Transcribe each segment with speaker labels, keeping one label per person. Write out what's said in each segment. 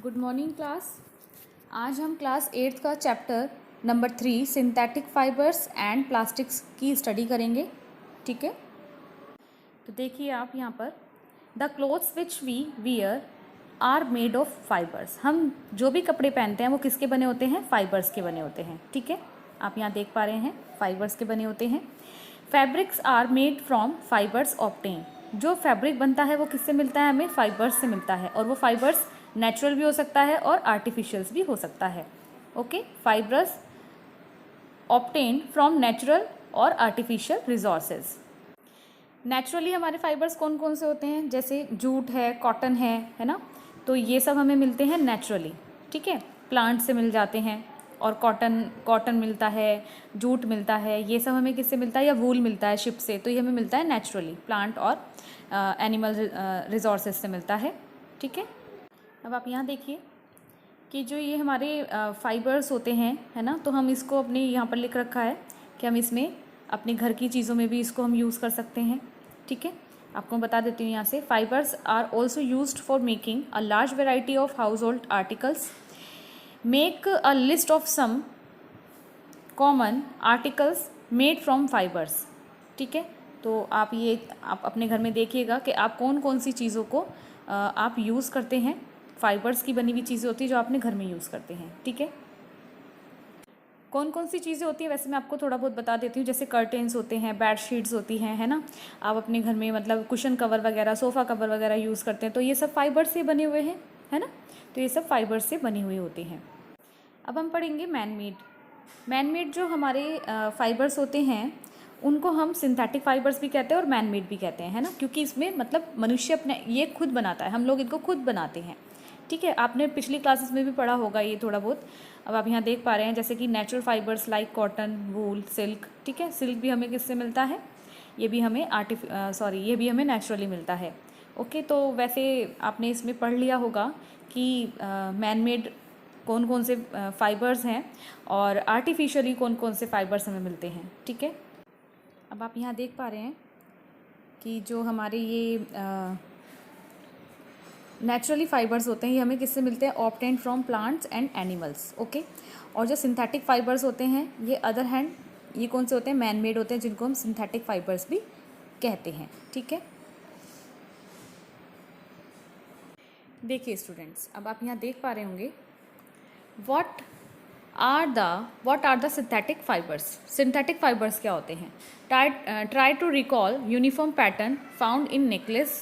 Speaker 1: Good morning class. आज हम class 8th का chapter number 3 synthetic fibres and plastics की स्टडी करेंगे। ठीक है, तो देखिए आप यहाँ पर the clothes which we wear are made of fibres. हम जो भी कपड़े पहनते हैं वो किसके बने होते हैं? फाइबर्स के बने होते हैं। ठीक है, आप यहाँ देख पा रहे हैं फाइबर्स के बने होते हैं। Fabrics are made from fibres obtain. जो फैब्रिक बनता है वो किससे मिलता है? हमें फाइबर्स से मिलता है, और वो फाइबर्स नेचुरल भी हो सकता है और आर्टिफिशियल्स भी हो सकता है। Okay, fibres obtain from natural और आर्टिफिशियल रिसोर्सेज। नेचुरली हमारे फाइबर्स कौन कौन से होते हैं? जैसे जूट है, कॉटन है ना, तो ये सब हमें मिलते हैं नेचुरली। ठीक है, प्लांट से मिल जाते हैं, और कॉटन मिलता है, जूट मिलता है, ये सब हमें किससे मिलता है? या वूल मिलता है शिप से, तो ये हमें मिलता है नेचुरली, प्लांट और एनिमल रिसोर्सेज से मिलता है। ठीक है, अब आप यहाँ देखिए कि जो ये हमारे फाइबर्स होते हैं, है ना, तो हम इसको अपने यहाँ पर लिख रखा है कि हम इसमें अपने घर की चीज़ों में भी इसको हम यूज़ कर सकते हैं। ठीक है, आपको बता देती हूँ यहाँ से। Fibres are also used for making a large variety of household articles. Make a list of some common articles made from fibres. ठीक है, तो आप अपने घर में देखिएगा कि आप कौन कौन सी चीज़ों को आप यूज़ करते हैं। फाइबर्स की बनी हुई चीज़ें होती है जो आपने घर में यूज़ करते हैं। ठीक है, कौन कौन सी चीज़ें होती हैं वैसे मैं आपको थोड़ा बहुत बता देती हूँ। जैसे कर्टेन्स होते हैं, बेड शीट्स होती हैं, है ना, आप अपने घर में मतलब कुशन कवर वगैरह, सोफ़ा कवर वगैरह यूज़ करते हैं, तो ये सब फाइबर्स से बने हुए हैं, है ना, तो ये सब फाइबर्स से बनी हुई होती हैं। अब हम पढ़ेंगे मैन मेड जो हमारे फाइबर्स होते हैं उनको हम सिंथेटिक फाइबर्स भी कहते हैं और मैन मेड भी कहते हैं, है ना, क्योंकि इसमें मतलब मनुष्य अपने ये खुद बनाता है, हम लोग इनको खुद बनाते हैं। ठीक है, आपने पिछली क्लासेस में भी पढ़ा होगा ये थोड़ा बहुत। अब आप यहाँ देख पा रहे हैं जैसे कि नेचुरल फाइबर्स लाइक कॉटन, वूल, सिल्क। ठीक है, सिल्क भी हमें किससे मिलता है? ये भी हमें ये भी हमें नेचुरली मिलता है। ओके, तो वैसे आपने इसमें पढ़ लिया होगा कि मैन मेड कौन कौन से फाइबर्स हैं और आर्टिफिशियली कौन कौन से फाइबर्स हमें मिलते हैं। ठीक है, अब आप यहाँ देख पा रहे हैं कि जो हमारे ये नेचुरली फाइबर्स होते हैं ये हमें किससे मिलते हैं? Obtained from plants and animals. Okay, और जो सिंथेटिक फाइबर्स होते हैं ये अदर हैंड ये कौन से होते हैं? मैन मेड होते हैं, जिनको हम सिंथेटिक फाइबर्स भी कहते हैं। ठीक है, देखिए स्टूडेंट्स, अब आप यहाँ देख पा रहे होंगे What are the synthetic fibers? Synthetic fibers क्या होते हैं? Try to recall uniform pattern found in necklace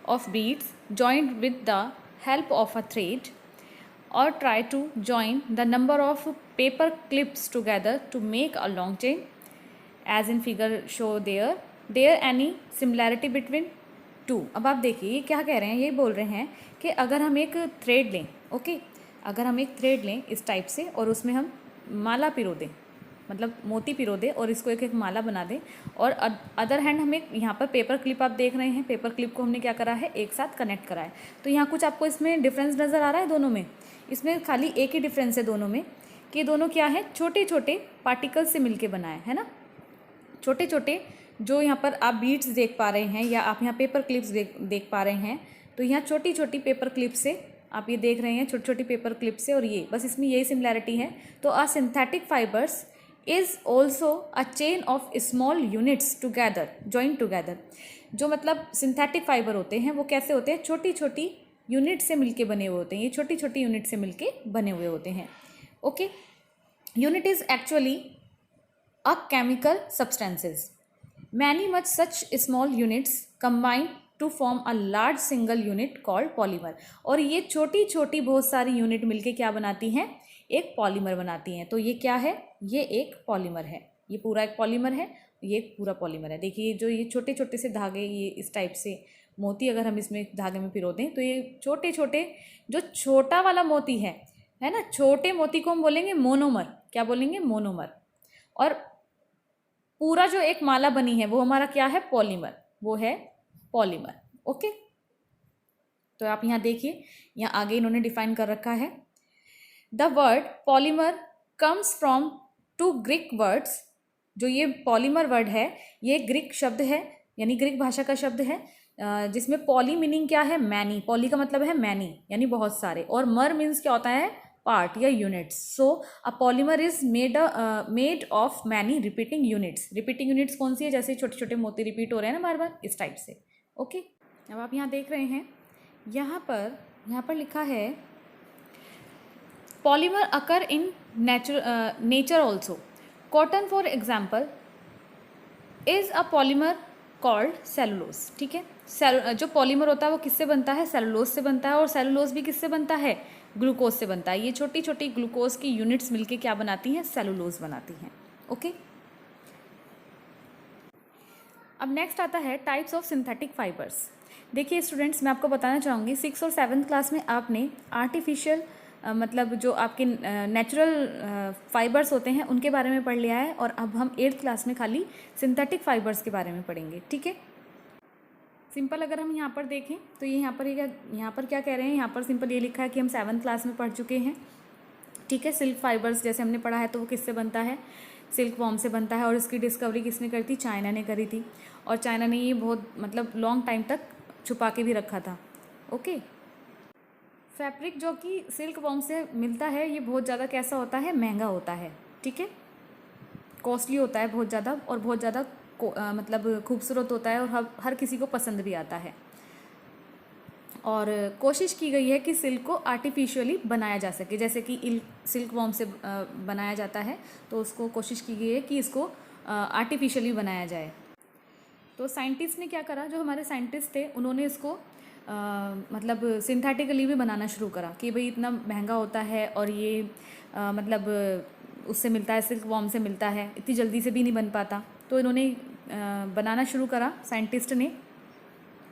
Speaker 1: of beads joined with the help of a thread, or try to join the number of paper clips together to make a long chain, as in figure show there. There any similarity between two? अब आप देखिए ये क्या कह रहे हैं, ये बोल रहे हैं कि अगर हम एक थ्रेड लें, ओके, अगर हम एक थ्रेड लें इस टाइप से और उसमें हम माला पिरो दें, मतलब मोती पिरो दें और इसको एक एक माला बना दें, और अदर हैंड हमें यहाँ पर पेपर क्लिप आप देख रहे हैं, पेपर क्लिप को हमने क्या करा है? एक साथ कनेक्ट करा है। तो यहाँ कुछ आपको इसमें डिफरेंस नज़र आ रहा है दोनों में? इसमें खाली एक ही डिफरेंस है दोनों में कि दोनों क्या है? छोटे छोटे पार्टिकल्स से मिलके बनाए, है ना, छोटे छोटे। जो यहाँ पर आप बीड्स देख पा रहे हैं या आप यहाँ पेपर क्लिप्स देख पा रहे हैं, तो यहाँ छोटी छोटी पेपर क्लिप से आप ये देख रहे हैं, छोटी छोटी पेपर क्लिप से, और ये बस इसमें यही सिमिलैरिटी है। तो अ synthetic fibres is also a chain of small units together join together. जो मतलब सिंथेटिक फाइबर होते हैं वो कैसे होते हैं? छोटी छोटी यूनिट से मिलके बने हुए होते हैं, ये छोटी छोटी यूनिट से मिलके बने हुए होते हैं। Okay, unit is actually a chemical substances. Many much such small units combine to form a large single unit called polymer। और ये छोटी छोटी बहुत सारी यूनिट मिलके क्या बनाती हैं? एक पॉलीमर बनाती हैं। तो ये क्या है? ये एक पॉलीमर है, ये पूरा एक पॉलीमर है, ये एक पूरा पॉलीमर है। देखिए जो ये छोटे छोटे से धागे, ये इस टाइप से मोती अगर हम इसमें धागे में पिरो दें तो ये छोटे छोटे, जो छोटा वाला मोती है ना, छोटे मोती को हम बोलेंगे मोनोमर। क्या बोलेंगे? मोनोमर। और पूरा जो एक माला बनी है वो हमारा क्या है? पॉलीमर, वो है पॉलीमर। ओके, तो आप यहाँ देखिए, यहाँ आगे इन्होंने डिफाइन कर रखा है। The word polymer comes from two Greek words. जो ये पॉलीमर वर्ड है ये ग्रीक शब्द है, यानी ग्रीक भाषा का शब्द है, जिसमें पॉली मीनिंग क्या है, मैनी, पॉली का मतलब है मैनी यानी बहुत सारे, और मर मीन्स क्या होता है, पार्ट या units. So a polymer is made of many repeating units. Repeating units कौन सी है, जैसे छोटे छोटे मोती रिपीट हो रहे हैं ना बार बार, इस टाइप से। ओके, अब आप यहाँ देख रहे हैं, यहाँ पर लिखा है polymer occur in nature also. Cotton for example is a polymer called cellulose. ठीक है, जो पॉलीमर होता है वो किससे बनता है, सेलुलोज से बनता है, और सेलुलोज भी किससे बनता है, ग्लूकोज से बनता है। ये छोटी छोटी ग्लूकोज की यूनिट्स मिलके क्या बनाती हैं, सेलुलोज बनाती हैं। ओके, अब नेक्स्ट आता है टाइप्स ऑफ सिंथेटिक फाइबर्स। देखिए स्टूडेंट्स, मैं आपको बताना चाहूँगी 6th और 7th क्लास में आपने आर्टिफिशियल मतलब जो आपके नेचुरल फाइबर्स होते हैं उनके बारे में पढ़ लिया है, और अब हम 8th क्लास में खाली सिंथेटिक फाइबर्स के बारे में पढ़ेंगे। ठीक है, सिंपल अगर हम यहाँ पर देखें तो ये यहाँ पर क्या कह रहे हैं, यहाँ पर सिंपल ये लिखा है कि हम 7th क्लास में पढ़ चुके हैं। ठीक है, सिल्क फाइबर्स जैसे हमने पढ़ा है तो वो किससे बनता है, सिल्क वॉर्म से बनता है, और इसकी डिस्कवरी किसने करी थी, चाइना ने करी थी, और चाइना ने ये बहुत मतलब लॉन्ग टाइम तक छुपा के भी रखा था। ओके, फैब्रिक जो कि सिल्क वॉर्म से मिलता है ये बहुत ज़्यादा कैसा होता है, महंगा होता है। ठीक है, कॉस्टली होता है बहुत ज़्यादा, और बहुत ज़्यादा मतलब खूबसूरत होता है, और हर किसी को पसंद भी आता है। और कोशिश की गई है कि सिल्क को आर्टिफिशियली बनाया जा सके, जैसे कि सिल्क वॉर्म से बनाया जाता है, तो उसको कोशिश की गई है कि इसको आर्टिफिशियली बनाया जाए। तो साइंटिस्ट ने क्या करा, जो हमारे साइंटिस्ट थे उन्होंने इसको मतलब सिंथेटिकली भी बनाना शुरू करा कि भाई इतना महंगा होता है, और ये मतलब उससे मिलता है, सिल्क वॉर्म से मिलता है, इतनी जल्दी से भी नहीं बन पाता, तो इन्होंने बनाना शुरू करा साइंटिस्ट ने।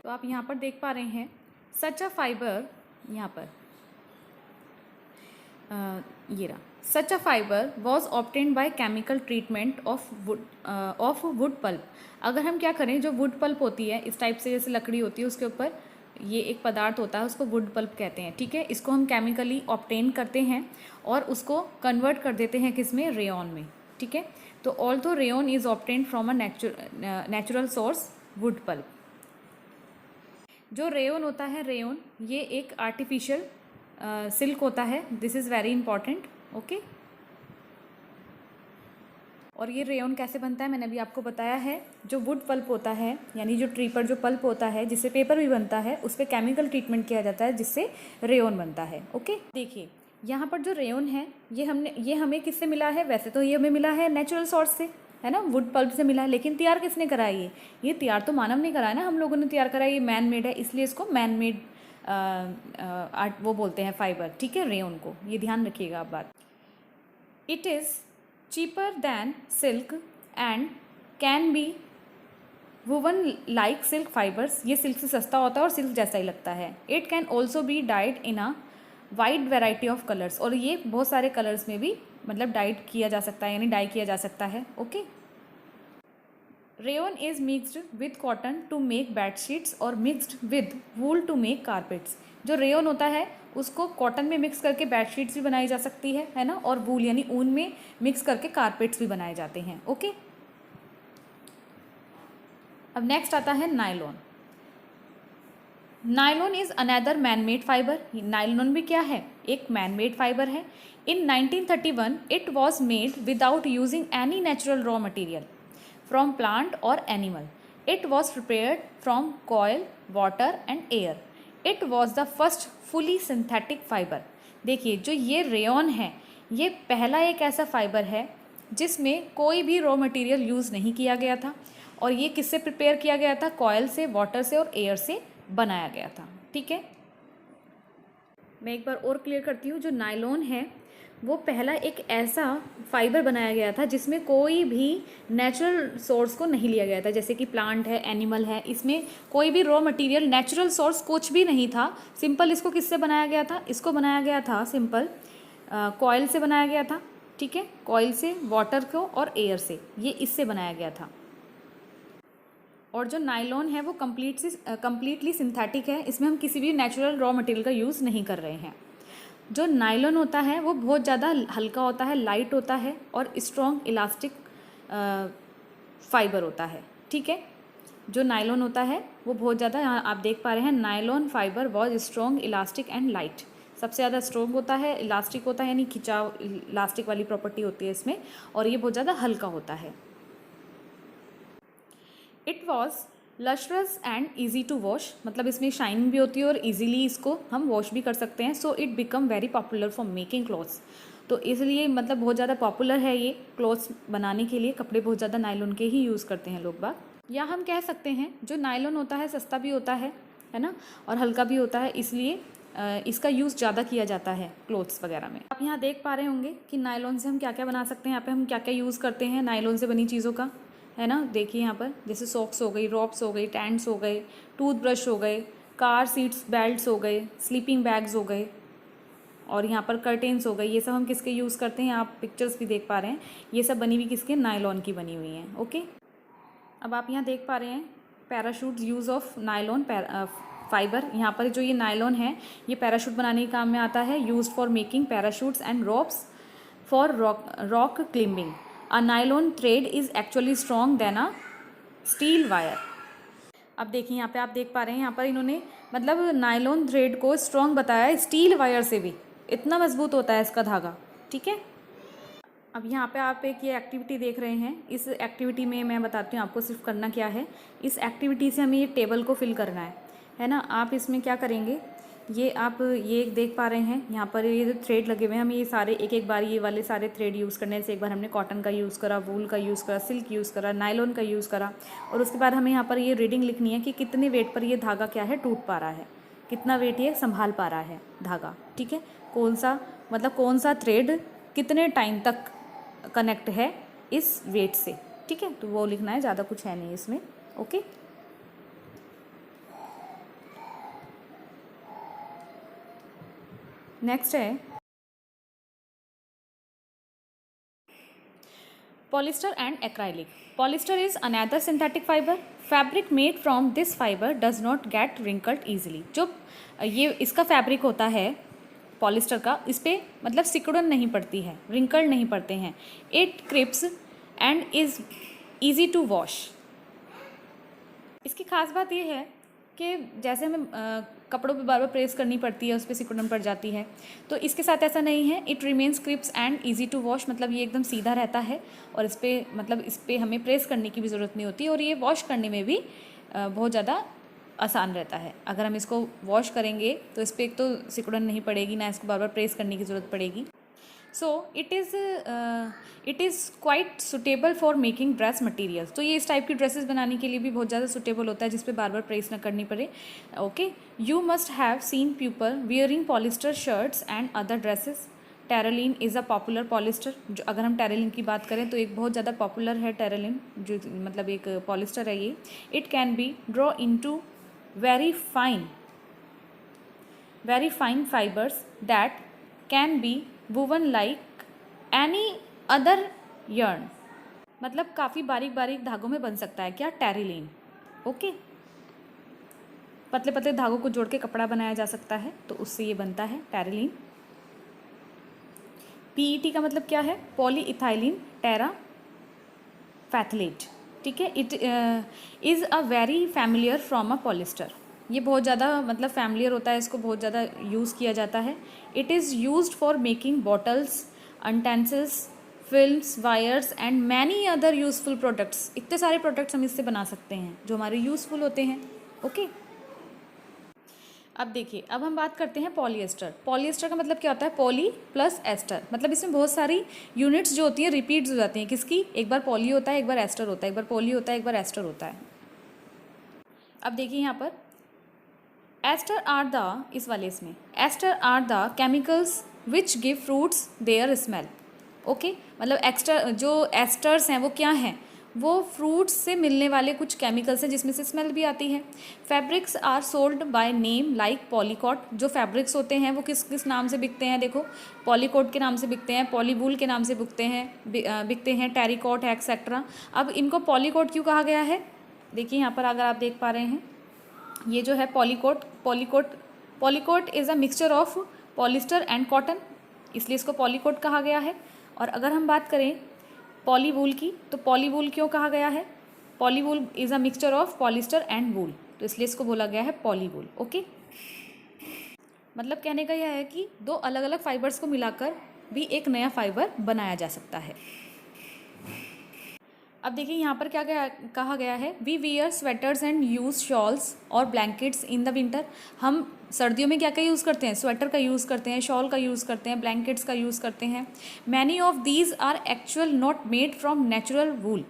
Speaker 1: तो आप यहाँ पर देख पा रहे हैं सच अ फाइबर, यहाँ पर ये रहा, such a fibre was obtained by chemical treatment of wood pulp. अगर हम क्या करें, जो वुड पल्प होती है इस टाइप से, जैसे लकड़ी होती है उसके ऊपर ये एक पदार्थ होता है, उसको वुड पल्प कहते हैं। ठीक है, इसको हम केमिकली ऑब्टेन करते हैं और उसको कन्वर्ट कर देते हैं किस में, रेयॉन में। ठीक है, तो although rayon is obtained from a natural source wood pulp. जो रेयॉन होता है, रेयॉन ये एक आर्टिफिशियल सिल्क होता है, this is very important. Okay, और ये रेयॉन कैसे बनता है मैंने अभी आपको बताया है। जो वुड पल्प होता है, यानी जो ट्री पर जो पल्प होता है जिससे पेपर भी बनता है, उस पर केमिकल ट्रीटमेंट किया जाता है जिससे रेयॉन बनता है। ओके, देखिए यहाँ पर जो रेयॉन है ये हमें किससे मिला है, वैसे तो ये हमें मिला है नेचुरल सोर्स से, है ना, वुड पल्प से मिला है, लेकिन तैयार किसने करा है, ये तैयार तो मानव ने करा है ना, हम लोगों ने तैयार करा है, ये मैन मेड है, इसलिए इसको मैन मेड आर्ट वो बोलते हैं फाइबर। ठीक है, रेयॉन को, ये ध्यान रखिएगा आप बात। It is cheaper then silk and can be woven like silk fibres. ये सिल्क से सस्ता होता है और सिल्क जैसा ही लगता है। It can also be died in a wide variety of colours, और ये बहुत सारे कलर्स में भी मतलब डाइड किया जा सकता है, यानी डाई किया जा सकता है। Okay, rayon is mixed with cotton to make bedsheets और mixed with wool to make carpets. जो रेयॉन होता है उसको कॉटन में मिक्स करके बेडशीट्स भी बनाई जा सकती है ना, और वूल यानी ऊन में मिक्स करके कारपेट्स भी बनाए जाते हैं। ओके, अब नेक्स्ट आता है nylon. Nylon is another man made fibre. Nylon भी क्या है, एक मैन मेड फाइबर है। In 1931 it was made without using any natural raw material from plant और animal. It was prepared from coal, water and air. It was the first fully synthetic fibre. देखिए जो ये rayon है, ये पहला एक ऐसा फाइबर है जिसमें कोई भी रॉ मटेरियल यूज़ नहीं किया गया था, और ये किससे प्रिपेयर किया गया था, कॉयल से, वाटर से और एयर से बनाया गया था। ठीक है, मैं एक बार और क्लियर करती हूँ, जो नायलॉन है वो पहला एक ऐसा फाइबर बनाया गया था जिसमें कोई भी नेचुरल सोर्स को नहीं लिया गया था, जैसे कि प्लांट है, एनिमल है, इसमें कोई भी रॉ मटेरियल नेचुरल सोर्स कुछ भी नहीं था। सिंपल इसको किससे बनाया गया था, इसको बनाया गया था सिंपल कॉयल से बनाया गया था। ठीक है, कॉयल से, वाटर को और एयर से, ये इससे बनाया गया था। और जो नायलॉन है वो कम्प्लीटली सिंथेटिक है, इसमें हम किसी भी नेचुरल रॉ मटेरियल का यूज़ नहीं कर रहे हैं। जो नायलॉन होता है वो बहुत ज़्यादा हल्का होता है, लाइट होता है और स्ट्रॉन्ग इलास्टिक फाइबर होता है। ठीक है, जो नायलॉन होता है वो बहुत ज़्यादा, यहाँ आप देख पा रहे हैं, nylon fibre was strong, elastic and light. सबसे ज़्यादा स्ट्रॉन्ग होता है, इलास्टिक होता है, यानी खिंचाव, इलास्टिक वाली प्रॉपर्टी होती है इसमें, और ये बहुत ज़्यादा हल्का होता है। It was lustrous and easy to wash, मतलब इसमें शाइनिंग भी होती है और ईजिली इसको हम वॉश भी कर सकते हैं। So it become very popular for making clothes, तो इसलिए मतलब बहुत ज़्यादा पॉपुलर है ये क्लॉथ्स बनाने के लिए। कपड़े बहुत ज़्यादा नायलॉन के ही यूज़ करते हैं लोग बाग। या हम कह सकते हैं जो नायलॉन होता है सस्ता भी होता है ना, और हल्का भी होता है, इसलिए इसका यूज़ ज़्यादा किया जाता है क्लोथ्स वगैरह में। आप यहाँ देख पा रहे होंगे कि नायलॉन से हम क्या क्या बना सकते हैं। यहाँ पे हम क्या क्या यूज़ करते हैं नायलॉन से बनी चीज़ों का, है ना। देखिए यहाँ पर जैसे सॉक्स हो गई, रॉब्स हो गई, टेंट्स हो गए, टूथब्रश हो गए, कार सीट्स बेल्ट्स हो गए, स्लीपिंग बैग्स हो गए, और यहाँ पर कर्टेन्स हो गए। ये सब हम किसके यूज़ करते हैं, आप पिक्चर्स भी देख पा रहे हैं, ये सब बनी हुई किसके, नायलॉन की बनी हुई हैं। ओके, अब आप यहाँ देख पा रहे हैं parachute use of nylon fibre. यहाँ पर जो ये नायलॉन है ये पैराशूट बनाने के काम में आता है। Used for making parachutes and ropes for rock climbing. A nylon thread is actually strong than a steel wire. अब देखिए यहाँ पे आप देख पा रहे हैं, यहाँ पर इन्होंने मतलब नायलॉन थ्रेड को स्ट्रॉन्ग बताया है स्टील वायर से भी, इतना मजबूत होता है इसका धागा। ठीक है, अब यहाँ पे आप एक ये एक्टिविटी देख रहे हैं। इस एक्टिविटी में मैं बताती हूँ आपको सिर्फ करना क्या है। इस एक्टिविटी से हमें ये टेबल को फिल करना है ना। आप इसमें क्या करेंगे, ये आप ये देख पा रहे हैं यहाँ पर ये जो थ्रेड लगे हुए हैं, हमें ये सारे एक एक बार ये वाले सारे थ्रेड यूज़ करने से, एक बार हमने कॉटन का यूज़ करा, वूल का यूज़ करा, सिल्क यूज़ करा, नायलॉन का यूज़ करा, और उसके बाद हमें यहाँ पर ये रीडिंग लिखनी है कि कितने वेट पर ये धागा क्या है टूट पा रहा है, कितना वेट ये संभाल पा रहा है धागा। ठीक है, कौन सा मतलब कौन सा थ्रेड कितने टाइम तक कनेक्ट है इस वेट से। ठीक है, तो वो लिखना है, ज़्यादा कुछ है नहीं इसमें। ओके, नेक्स्ट है polyester and acrylic. Polyester is another synthetic fibre. Fabric made from this fibre does not gate wrinkled easily. जो ये इसका फैब्रिक होता है पॉलिस्टर का, इस पर मतलब सिकुड़न नहीं पड़ती है, रिंकल्ड नहीं पड़ते हैं। It crisp and is easy to wash. इसकी खास बात यह है कि जैसे हमें कपड़ों पे बार बार प्रेस करनी पड़ती है, उस पर सिकुड़न पड़ जाती है, तो इसके साथ ऐसा नहीं है। It remains crisp and easy to wash, मतलब ये एकदम सीधा रहता है और इस पर मतलब इस पर हमें प्रेस करने की भी ज़रूरत नहीं होती, और ये वॉश करने में भी बहुत ज़्यादा आसान रहता है। अगर हम इसको वॉश करेंगे तो इस पर एक तो सिकुड़न नहीं पड़ेगी, ना इसको बार बार प्रेस करने की ज़रूरत पड़ेगी। So it is quite suitable for making dress materials. तो ये इस टाइप की ड्रेसेस बनाने के लिए भी बहुत ज़्यादा सुटेबल होता है, जिस पे बार बार प्रेस ना करनी पड़े। Okay, you must have seen people wearing polyester shirts and other dresses. Terylene is a popular polyester. जो अगर हम टेरेलिन की बात करें तो एक बहुत ज़्यादा पॉपुलर है टेरेलिन, जो मतलब एक पॉलिस्टर है ये। It can be draw into very fine fibres that can be woven like any other yarn. मतलब काफ़ी बारीक बारीक धागों में बन सकता है क्या, टेरिलीन। ओके, पतले पतले धागों को जोड़ के कपड़ा बनाया जा सकता है, तो उससे ये बनता है टेरिलीन। पीईटी का मतलब क्या है, पॉली इथाइलिन टेरा फैथलेट। ठीक है, it is a very familiar from a polyester. ये बहुत ज़्यादा मतलब फैमिलियर होता है, इसको बहुत ज़्यादा यूज़ किया जाता है। It is used for making bottles, utensils, films, wires and many other useful products. इतने सारे प्रोडक्ट्स हम इससे बना सकते हैं जो हमारे यूज़फुल होते हैं। ओके, अब देखिए, अब हम बात करते हैं पॉलिएस्टर। पॉलिएस्टर का मतलब क्या होता है, पॉली प्लस एस्टर, मतलब इसमें बहुत सारी यूनिट्स जो होती हैं रिपीट्स हो जाती हैं। किसकी, एक बार पॉली होता है, एक बार एस्टर होता है, एक बार पॉली होता है, एक बार एस्टर होता है। अब देखिए यहाँ पर एस्टर आर द, इस वाले इसमें ester are the chemicals which give fruits their smell. Okay, मतलब एक्स्टर जो एस्टर्स हैं वो क्या हैं, वो फ्रूट्स से मिलने वाले कुछ केमिकल्स हैं जिसमें से स्मेल भी आती है। Fabrics are sold by name like polycot. जो फैब्रिक्स होते हैं वो किस किस नाम से बिकते हैं, देखो पॉलीकॉट के नाम से बिकते हैं, पॉलीवूल के नाम से बिकते हैं, टेरिकॉट है, एक्सेट्रा। अब इनको पॉलीकॉट क्यों कहा गया है, देखिए यहाँ पर अगर आप देख पा रहे हैं, ये जो है पॉलीकोट is a mixture of polyester and cotton, इसलिए इसको पॉलीकोट कहा गया है। और अगर हम बात करें पॉलीवूल की, तो पॉलीवूल क्यों कहा गया है, polywool is a mixture of polyester and wool, तो इसलिए इसको बोला गया है पॉलीवूल। ओके, मतलब कहने का यह है कि दो अलग अलग फाइबर्स को मिलाकर भी एक नया फाइबर बनाया जा सकता है। अब देखिए यहाँ पर क्या कहा गया है, we wear sweaters and use shawls और ब्लैंकेट्स इन द विंटर। हम सर्दियों में क्या क्या यूज़ करते हैं, स्वेटर का यूज़ करते हैं, शॉल का यूज़ करते हैं, ब्लैंकेट्स का यूज़ करते हैं। Many of these are actual not made from natural wool,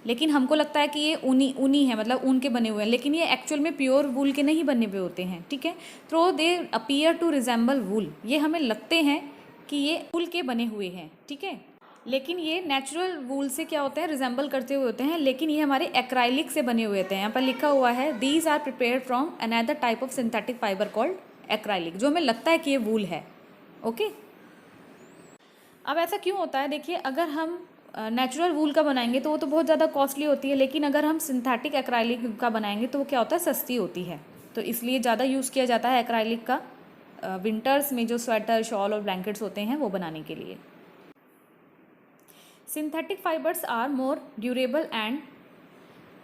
Speaker 1: लेकिन हमको लगता है कि ये ऊनी है, मतलब ऊन के बने हुए हैं, लेकिन ये एक्चुअल में प्योर वूल के नहीं बने हुए होते हैं। ठीक है, though they appear to resemble wool, ये हमें लगते हैं कि ये वूल के बने हुए हैं। ठीक है, लेकिन ये नेचुरल वूल से क्या होते हैं, रिजेंबल करते हुए होते हैं, लेकिन ये हमारे एक्राइलिक से बने हुए होते हैं। यहाँ पर लिखा हुआ है these are prepared from another type of synthetic fibre called acrylic, जो हमें लगता है कि ये वूल है। ओके, अब ऐसा क्यों होता है, देखिए अगर हम नेचुरल वूल का बनाएंगे तो वो तो बहुत ज़्यादा कॉस्टली होती है, लेकिन अगर हम सिंथेटिक एक्राइलिक का बनाएंगे तो वो क्या होता है, सस्ती होती है। तो इसलिए ज़्यादा यूज़ किया जाता है एक्राइलिक का विंटर्स में, जो स्वेटर, शॉल और ब्लैंकेट्स होते हैं वो बनाने के लिए। Synthetic fibers are more durable and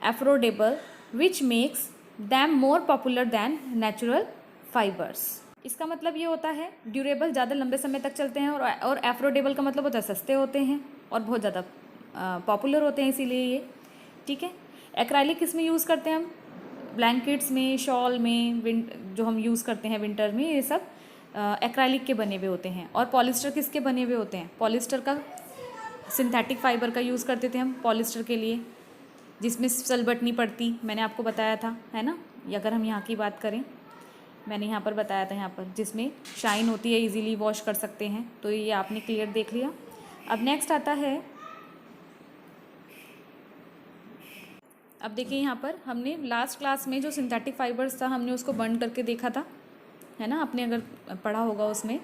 Speaker 1: affordable, which makes them more popular than natural fibers. इसका मतलब ये होता है, ड्यूरेबल ज़्यादा लंबे समय तक चलते हैं, और एफोर्डेबल का मतलब होता है सस्ते होते हैं और बहुत ज़्यादा पॉपुलर होते हैं, इसीलिए ये। ठीक है, एक्राइलिक किस में यूज़ करते हैं हम, ब्लैंकेट्स में, शॉल में, जो हम यूज़ करते हैं विंटर में, ये सब एक्राइलिक के बने हुए होते हैं। और पॉलिस्टर किसके बने हुए होते हैं, पॉलिस्टर का, सिंथेटिक फाइबर का यूज़ करते थे हम पॉलिस्टर के लिए, जिसमें सलबट नहीं पड़ती, मैंने आपको बताया था, है ना। या अगर हम यहाँ की बात करें, मैंने यहाँ पर बताया था, यहाँ पर जिसमें शाइन होती है, इजीली वॉश कर सकते हैं, तो ये आपने क्लियर देख लिया। अब नेक्स्ट आता है, अब देखिए यहाँ पर हमने लास्ट क्लास में जो सिंथेटिक फाइबर्स था हमने उसको बर्न करके देखा था, है ना, आपने अगर पढ़ा होगा उसमें।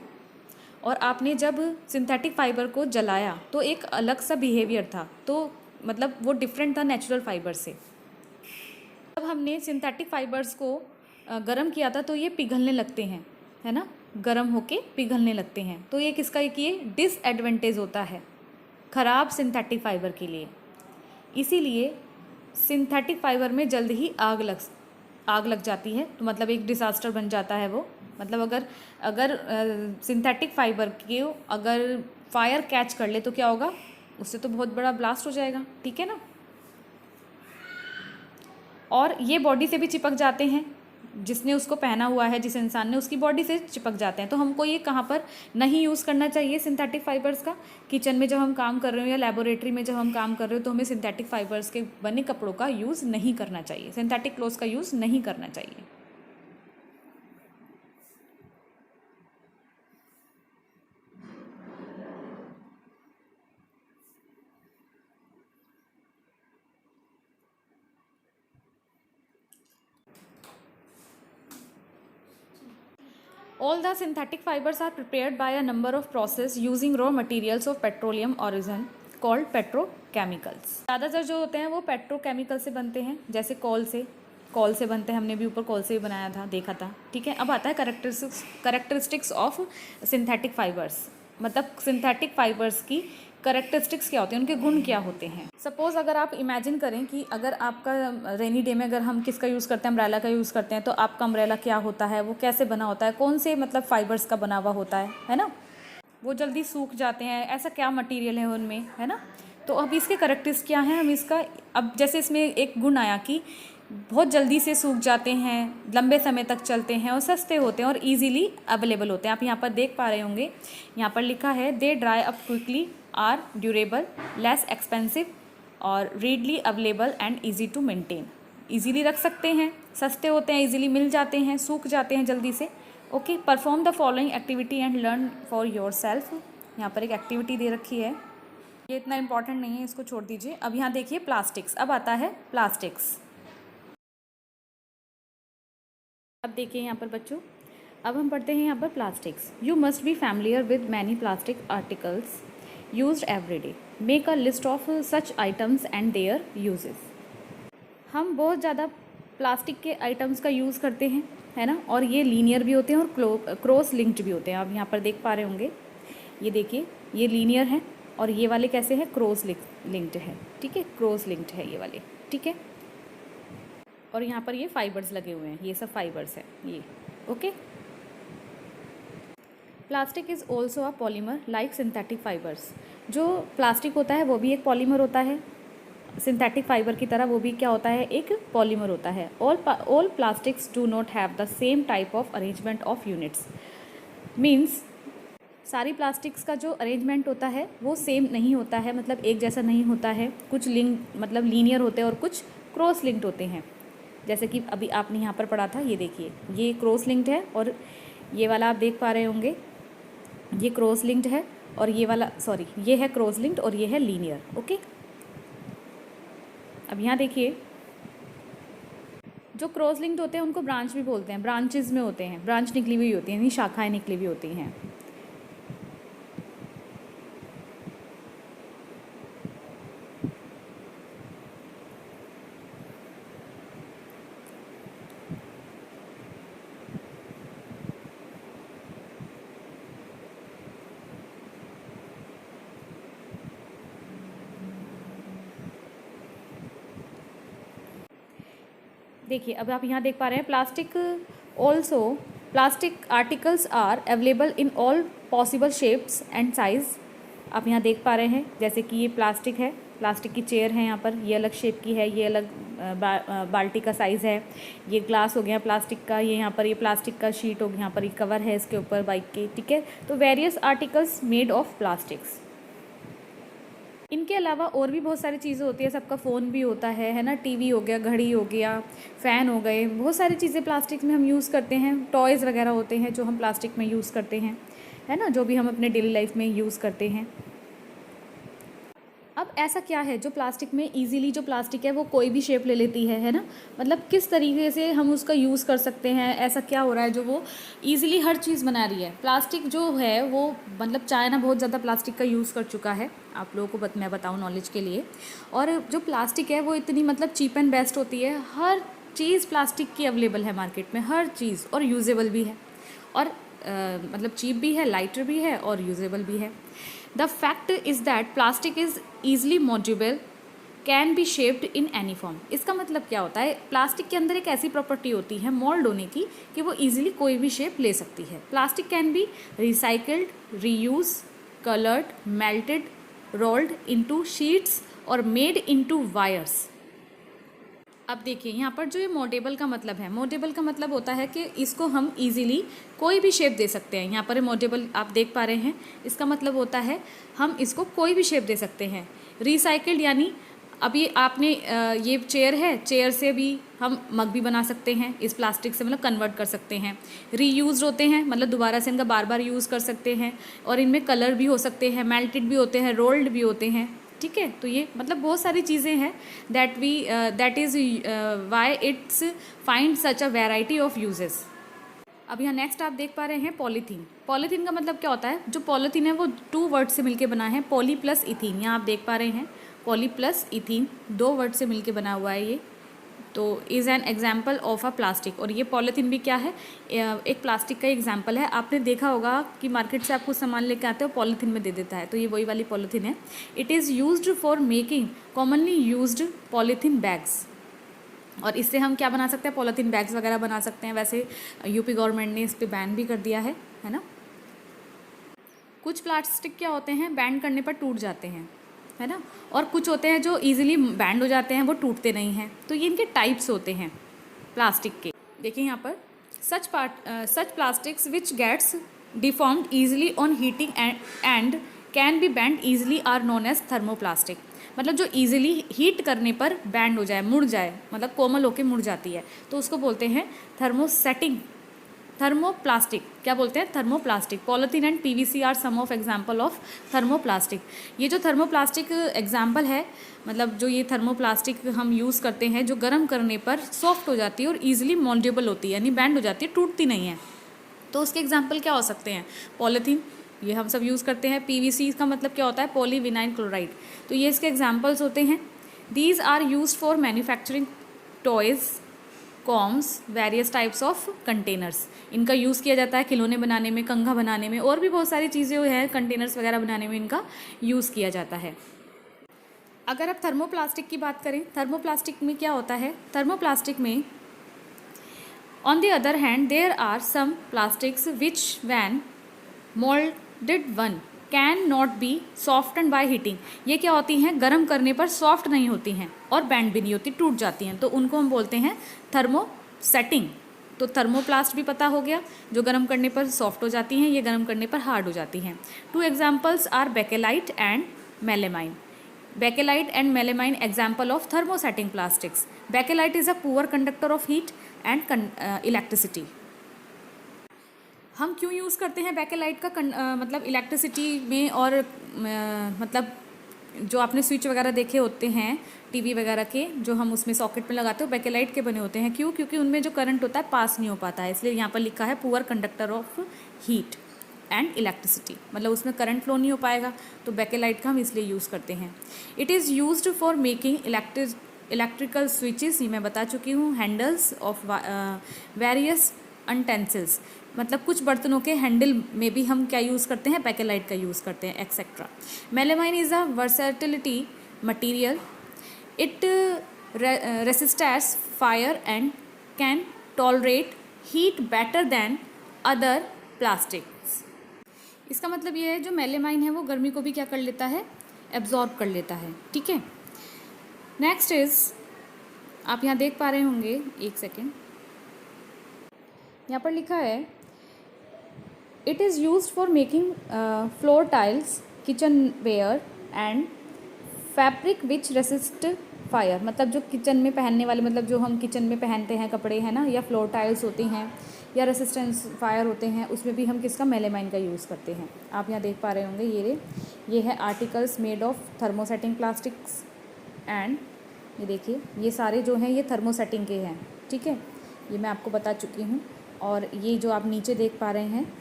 Speaker 1: और आपने जब सिंथेटिक फाइबर को जलाया तो एक अलग सा बिहेवियर था, तो मतलब वो डिफरेंट था नेचुरल फाइबर से। जब हमने सिंथेटिक फाइबर्स को गर्म किया था तो ये पिघलने लगते हैं, है ना, गर्म होके पिघलने लगते हैं। तो ये किसका, एक ये डिसएडवांटेज होता है ख़राब सिंथेटिक फाइबर के लिए। इसीलिए सिंथेटिक फाइबर में जल्द ही आग लग जाती है, तो मतलब एक डिसास्टर बन जाता है वो। मतलब अगर सिंथेटिक फाइबर के अगर फायर कैच कर ले तो क्या होगा, उससे तो बहुत बड़ा ब्लास्ट हो जाएगा। ठीक है ना, और ये बॉडी से भी चिपक जाते हैं, जिसने उसको पहना हुआ है, जिस इंसान ने, उसकी बॉडी से चिपक जाते हैं। तो हमको ये कहाँ पर नहीं यूज़ करना चाहिए सिंथेटिक फाइबर्स का, किचन में जब हम काम कर रहे हो या लेबोरेटरी में जब हम काम कर रहे हो, तो हमें सिंथेटिक फाइबर्स के बने कपड़ों का यूज़ नहीं करना चाहिए, सिंथेटिक क्लोथ्स का यूज़ नहीं करना चाहिए। All the synthetic fibers are prepared by a number of process using raw materials of petroleum origin called petrochemicals। ज़्यादातर जो होते हैं वो पेट्रोकेमिकल से बनते हैं, जैसे कॉल से बनते हैं, हमने भी ऊपर कॉल से ही बनाया था, देखा था। ठीक है, अब आता है करेक्टरिस्टिक्स ऑफ सिंथेटिक फाइबर्स, मतलब सिंथेटिक फाइबर्स की करेक्टरिस्टिक्स क्या होते हैं, उनके गुण क्या होते हैं। सपोज़ अगर आप इमेजिन करें कि अगर आपका रेनी डे में अगर हम किसका यूज़ करते हैं, अम्ब्रेला का यूज़ करते हैं, तो आपका अम्ब्रेला क्या होता है, वो कैसे बना होता है, कौन से मतलब फाइबर्स का बना हुआ होता है ना, वो जल्दी सूख जाते हैं, ऐसा क्या मटीरियल है उनमें, है ना। तो अब इसके करेक्टरिस्टिक्स क्या हैं, हम इसका, अब जैसे इसमें एक गुण आया कि बहुत जल्दी से सूख जाते हैं, लंबे समय तक चलते हैं और सस्ते होते हैं और इजीली अवेलेबल होते हैं। आप यहाँ पर देख पा रहे होंगे, यहाँ पर लिखा है they dry up quickly, are durable, less expensive और readily available and easy to maintain. Easily रख सकते हैं, सस्ते होते हैं, ईजीली मिल जाते हैं, सूख जाते हैं जल्दी से। Okay, perform the following activity and learn for your self. यहाँ पर एक एक्टिविटी दे रखी है, ये इतना इंपॉर्टेंट नहीं है, इसको छोड़ दीजिए। अब यहाँ देखिए प्लास्टिक्स, अब आता है प्लास्टिक्स। अब देखिए यहाँ पर बच्चों, अब हम पढ़ते हैं यहाँ पर plastics. You must be familiar with many plastic articles used every day. Make a list of such items and there uses. हम बहुत ज़्यादा प्लास्टिक के आइटम्स का यूज़ करते हैं, है ना, और ये लीनियर भी होते हैं और क्रॉस लिंक्ड भी होते हैं। आप यहाँ पर देख पा रहे होंगे, ये देखिए, ये लीनियर है और ये वाले कैसे हैं, क्रॉस लिंक्ड है। ठीक है, क्रॉस लिंक्ड है ये वाले। ठीक है, और यहाँ पर ये फाइबर्स लगे हुए हैं, ये सब फाइबर्स है ये। Okay, plastic is also a polymer like synthetic fibres. जो प्लास्टिक होता है वो भी एक पॉलीमर होता है, सिंथेटिक फाइबर की तरह वो भी क्या होता है, एक पॉलीमर होता है। All plastics do not have the same type of arrangement of units. Means सारी प्लास्टिक्स का जो अरेंजमेंट होता है वो सेम नहीं होता है, मतलब एक जैसा नहीं होता है। कुछ लिंक मतलब लीनियर होते हैं और कुछ क्रॉस लिंक्ड होते हैं। जैसे कि अभी आपने यहाँ पर पढ़ा था, ये देखिए ये क्रॉस लिंक्ड है और ये वाला आप देख पा रहे होंगे ये क्रॉस लिंक्ड है, और ये वाला सॉरी ये है क्रॉस लिंक्ड और ये है लीनियर। ओके, अब यहाँ देखिए जो क्रॉस लिंक्ड होते हैं उनको ब्रांच भी बोलते हैं, ब्रांचेस में होते हैं, ब्रांच निकली हुई होती है, यानी शाखाएं निकली हुई होती हैं। देखिए अब आप यहाँ देख पा रहे हैं plastic articles are available in all possible shapes and size. आप यहाँ देख पा रहे हैं जैसे कि ये प्लास्टिक है, प्लास्टिक की चेयर है, यहाँ पर ये अलग शेप की है, ये अलग बाल्टी का साइज़ है, ये ग्लास हो गया प्लास्टिक का, ये यहाँ पर ये प्लास्टिक का शीट हो गया, यहाँ पर ये कवर है इसके ऊपर बाइक के, ठीक है। तो various articles made of plastics. इनके अलावा और भी बहुत सारी चीज़ें होती है, सबका फ़ोन भी होता है ना, टीवी हो गया, घड़ी हो गया, फ़ैन हो गए, बहुत सारी चीज़ें प्लास्टिक में हम यूज़ करते हैं। टॉयज़ वगैरह होते हैं जो हम प्लास्टिक में यूज़ करते हैं, है ना, जो भी हम अपने डेली लाइफ में यूज़ करते हैं। अब ऐसा क्या है जो प्लास्टिक में ईजीली जो प्लास्टिक है वो कोई भी शेप ले लेती है ना, मतलब किस तरीके से हम उसका यूज़ कर सकते हैं, ऐसा क्या हो रहा है जो वो ईजिली हर चीज़ बना रही है। प्लास्टिक जो है वो मतलब चाइना बहुत ज़्यादा प्लास्टिक का यूज़ कर चुका है, आप लोगों को मैं बताऊँ नॉलेज के लिए। और जो प्लास्टिक है वो इतनी मतलब चीप एंड बेस्ट होती है, हर चीज़ प्लास्टिक की अवेलेबल है मार्केट में, हर चीज़, और यूजेबल भी है, और मतलब चीप भी है, लाइटर भी है और यूजेबल भी है। The fact is that plastic is easily mouldable, can be shaped in any form. इसका मतलब क्या होता है, प्लास्टिक के अंदर एक ऐसी प्रॉपर्टी होती है मोल्ड होने की कि वो ईजिली कोई भी शेप ले सकती है। Plastic can be recycled, reuse, coloured, melted, rolled into sheets और मेड इनटू वायर्स। अब देखिए यहाँ पर जो ये मोल्डेबल का मतलब है, मोल्डेबल का मतलब होता है कि इसको हम इजीली कोई भी शेप दे सकते हैं। यहाँ पर मोल्डेबल आप देख पा रहे हैं, इसका मतलब होता है हम इसको कोई भी शेप दे सकते हैं। रिसाइकिल्ड यानी अभी आपने ये चेयर है, चेयर से भी हम मग भी बना सकते हैं, इस प्लास्टिक से मतलब कन्वर्ट कर सकते हैं। रीयूज़ होते हैं, मतलब दोबारा से इनका बार बार यूज़ कर सकते हैं, और इनमें कलर भी हो सकते हैं, मेल्टेड भी होते हैं, रोल्ड भी होते हैं, ठीक है। तो ये मतलब बहुत सारी चीज़ें हैं that is why it's find such a variety of uses. अब यहाँ नेक्स्ट आप देख पा रहे हैं पॉलीथीन। पॉलीथीन का मतलब क्या होता है, जो पॉलीथीन है वो 2 वर्ड से मिलके बना है, पॉली प्लस इथीन। यहाँ आप देख पा रहे हैं पॉली प्लस इथीन 2 वर्ड से मिलके बना हुआ है ये। तो is an example of a plastic. और ये पॉलीथीन भी क्या है, एक प्लास्टिक का एग्जाम्पल है। आपने देखा होगा कि मार्केट से आप कुछ सामान लेके आते हो, पॉलीथीन में दे देता है, तो ये वही वाली पॉलीथीन है। It is used for making commonly used polythene bags. और इससे हम क्या बना सकते हैं, पॉलीथीन बैग्स वगैरह बना सकते हैं। वैसे यूपी गवर्नमेंट ने इस पर बैन भी कर दिया है ना। कुछ प्लास्टिक क्या होते हैं, बैंड करने पर टूट जाते हैं, है ना, और कुछ होते हैं जो इजीली बैंड हो जाते हैं, वो टूटते नहीं हैं। तो ये इनके टाइप्स होते हैं प्लास्टिक के। देखिए यहाँ पर such plastics which gets deformed easily on heating and can be bend easily are known as thermoplastic. मतलब जो ईजिली हीट करने पर बैंड हो जाए, मुड़ जाए, मतलब कोमल होकर मुड़ जाती है, तो उसको बोलते हैं थर्मोप्लास्टिक। क्या बोलते हैं, thermoplastic. Polythene and PVC are some of example of thermoplastic. ये जो थर्मोप्लास्टिक एग्जाम्पल है, मतलब जो ये थर्मोप्लास्टिक हम यूज़ करते हैं, जो गर्म करने पर सॉफ्ट हो जाती है और ईजिली मोल्डेबल होती है, यानी बैंड हो जाती है, टूटती नहीं है। तो उसके एग्जाम्पल क्या हो सकते हैं, पॉलीथीन, ये हम सब यूज़ करते हैं। पीवीसी का मतलब क्या होता है, पॉलीविनाइल क्लोराइड। तो ये इसके एग्जाम्पल्स होते हैं। These are use for manufacturing toys, combs, various types of containers. इनका यूज़ किया जाता है खिलौने बनाने में, कंघा बनाने में, और भी बहुत सारी चीज़ें हैं, कंटेनर्स वगैरह बनाने में इनका यूज़ किया जाता है। अगर आप थर्मोप्लास्टिक की बात करें, थर्मोप्लास्टिक में क्या होता है, थर्मोप्लास्टिक में on the other hand there are some plastics which when moulded one can not be soften by heating. ये क्या होती हैं, गर्म करने पर सॉफ्ट नहीं होती हैं और बैंड भी नहीं होती, टूट जाती हैं, तो उनको हम बोलते हैं थर्मोसेटिंग। तो थर्मोप्लास्ट भी पता हो गया, जो गर्म करने पर सॉफ्ट हो जाती हैं, ये गर्म करने पर हार्ड हो जाती हैं। Two examples are Bakelite and melamine. Bakelite and melamine example of thermosetting plastics. Bakelite is a poor conductor of heat and electricity. हम क्यों यूज़ करते हैं बैकेलाइट का मतलब इलेक्ट्रिसिटी में, और मतलब जो आपने स्विच वगैरह देखे होते हैं टीवी वगैरह के, जो हम उसमें सॉकेट में लगाते हो, बैकेलाइट के बने होते हैं। क्यों? क्योंकि उनमें जो करंट होता है पास नहीं हो पाता है, इसलिए यहाँ पर लिखा है poor conductor of heat and electricity, मतलब उसमें करंट फ्लो नहीं हो पाएगा, तो बैकेलाइट का हम इसलिए यूज़ करते हैं। It is used for making electrical switches, ये मैं बता चुकी हूँ। हैंडल्स ऑफ वेरियस अनटेंसिल्स, मतलब कुछ बर्तनों के हैंडल में भी हम क्या यूज़ करते हैं, बैकेलाइट का यूज़ करते हैं, etcetera. Melamine is a versatility material, it resists fire and can tolerate heat better than other plastics. इसका मतलब ये है, जो मेलामाइन है वो गर्मी को भी क्या कर लेता है, एब्जॉर्ब कर लेता है, ठीक है। नेक्स्ट इज, आप यहाँ देख पा रहे होंगे, एक सेकेंड, यहाँ पर लिखा है it is used for making floor tiles, kitchenware and fabric which resist fire, मतलब जो किचन में पहनने वाले, मतलब जो हम किचन में पहनते हैं कपड़े हैं ना, या फ्लोर टाइल्स होती हैं, या रेसिस्टेंस फायर होते हैं, उसमें भी हम किसका, मेलामाइन का यूज़ करते हैं। आप यहाँ देख पा रहे होंगे, ये है articles made of thermosetting plastics and ये देखिए, ये सारे जो हैं ये थर्मोसेटिंग के हैं, ठीक है, ये मैं आपको बता चुकी हूँ। और ये जो आप नीचे देख पा रहे हैं,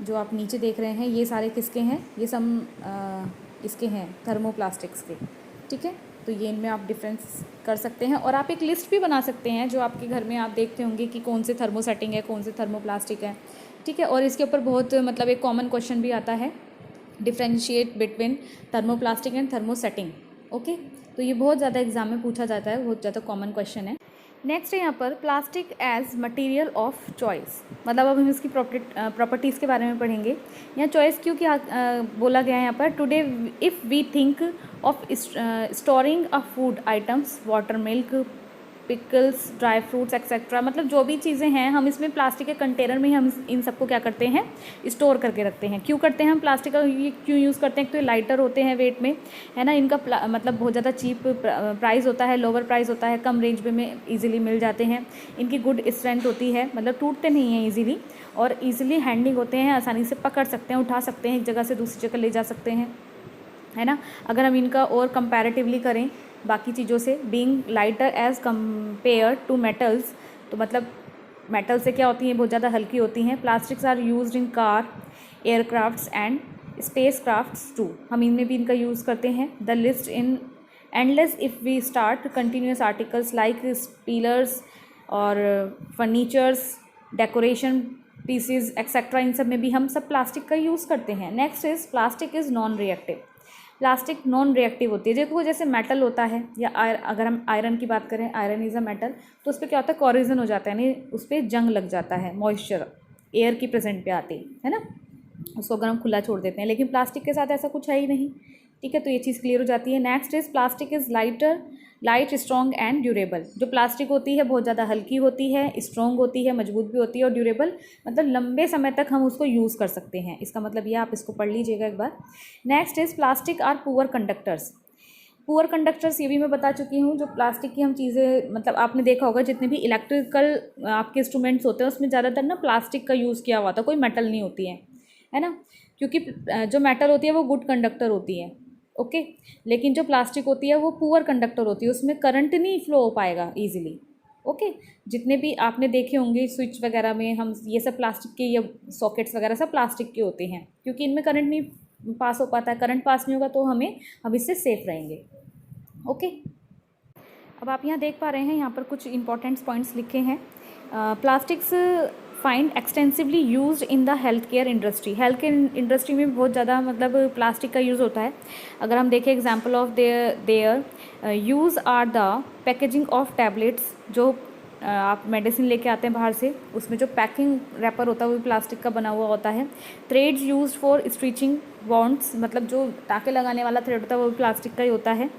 Speaker 1: जो आप नीचे देख रहे हैं, ये सारे किसके हैं, ये सब इसके हैं, थर्मोप्लास्टिक्स के, ठीक है। तो ये इनमें आप डिफरेंस कर सकते हैं, और आप एक लिस्ट भी बना सकते हैं, जो आपके घर में आप देखते होंगे कि कौन से थर्मोसेटिंग है, कौन से थर्मोप्लास्टिक है, ठीक है। और इसके ऊपर बहुत मतलब एक कॉमन क्वेश्चन भी आता है, differentiate between thermoplastic and thermosetting, okay. तो ये बहुत ज़्यादा एग्जाम में पूछा जाता है, बहुत ज़्यादा कॉमन क्वेश्चन है। नेक्स्ट है यहाँ पर plastic as material of choice, मतलब अब हम इसकी प्रॉपर्टीज़ के बारे में पढ़ेंगे। यहाँ चॉइस क्यों क्या बोला गया है यहाँ पर, today if we think of storing a food items, water, milk, pickles, dry fruits etcetera, मतलब जो भी चीज़ें हैं हम इसमें प्लास्टिक के कंटेनर में हम इन सबको क्या करते हैं, स्टोर करके रखते हैं। क्यों करते हैं हम प्लास्टिक का ये क्यों यूज़ करते हैं, तो ये लाइटर होते हैं वेट में, है ना, इनका मतलब बहुत ज़्यादा चीप प्राइस होता है, लोअर प्राइस होता है, कम रेंज में ईजिली मिल जाते हैं, इनकी गुड स्ट्रेंथ होती है, मतलब टूटते नहीं हैं ईजिली, और ईजिली हैंडलिंग होते हैं, आसानी से पकड़ सकते हैं, उठा सकते हैं, एक जगह से दूसरी जगह ले जा सकते हैं, है ना। अगर हम इनका और कंपैरेटिवली करें बाकी चीज़ों से, being lighter as compare to metals, तो मतलब मेटल से क्या होती हैं, बहुत ज़्यादा हल्की होती हैं। Plastics are used in car, aircrafts and space crafts too, हम इनमें भी इनका यूज़ करते हैं। The list in endless if we start continuous articles like spielers और फर्नीचर्स, डेकोरेशन पीसीज एक्सेट्रा, इन सब में भी हम सब प्लास्टिक का यूज़ करते हैं। Next is plastic is non reactive, plastic non reactive होती है। देखो जैसे मेटल होता है, या अगर हम आयरन की बात करें, आयरन इज़ अ मेटल, तो उस पर क्या होता है, कॉरिजन हो जाता है, यानी उस पर जंग लग जाता है, मॉइस्चर एयर की प्रेजेंट पे आती है ना, उसको अगर हम खुला छोड़ देते हैं। लेकिन प्लास्टिक के साथ ऐसा कुछ है ही नहीं, ठीक है, तो ये चीज़ क्लियर हो जाती है। Next is plastic is light strong and durable, जो प्लास्टिक होती है बहुत ज़्यादा हल्की होती है, स्ट्रॉन्ग होती है, मजबूत भी होती है, और ड्यूरेबल मतलब लंबे समय तक हम उसको यूज़ कर सकते हैं, इसका मतलब ये आप इसको पढ़ लीजिएगा एक बार। Next is plastic are poor conductors, poor conductors ये भी मैं बता चुकी हूँ। जो प्लास्टिक की हम चीज़ें, मतलब आपने देखा होगा जितने भी इलेक्ट्रिकल आपके इंस्ट्रूमेंट्स होते हैं उसमें ज़्यादातर ना प्लास्टिक का यूज़ किया हुआ था, कोई मेटल नहीं होती है ना, क्योंकि जो मेटल होती है वो गुड कंडक्टर होती है, ओके। लेकिन जो प्लास्टिक होती है वो पुअर कंडक्टर होती है, उसमें करंट नहीं फ्लो हो पाएगा ईजिली, ओके। जितने भी आपने देखे होंगे स्विच वगैरह में, हम ये सब प्लास्टिक के, ये सॉकेट्स वगैरह सब प्लास्टिक के होते हैं, क्योंकि इनमें करंट नहीं पास हो पाता है, करंट पास नहीं होगा तो हम इससे सेफ रहेंगे, ओके। अब आप यहाँ देख पा रहे हैं, यहाँ पर कुछ इंपॉर्टेंट पॉइंट्स लिखे हैं। Plastics find extensively used in the health care industry. Health care industry में बहुत ज़्यादा मतलब प्लास्टिक का यूज़ होता है। अगर हम देखें example of their use are the packaging of tablets, जो आप मेडिसिन लेके आते हैं बाहर से, उसमें जो पैकिंग रैपर होता है वो भी प्लास्टिक का बना हुआ होता है। Threads used for stitching wands, मतलब जो टाँके लगाने वाला थ्रेड होता है वो भी प्लास्टिक का ही होता है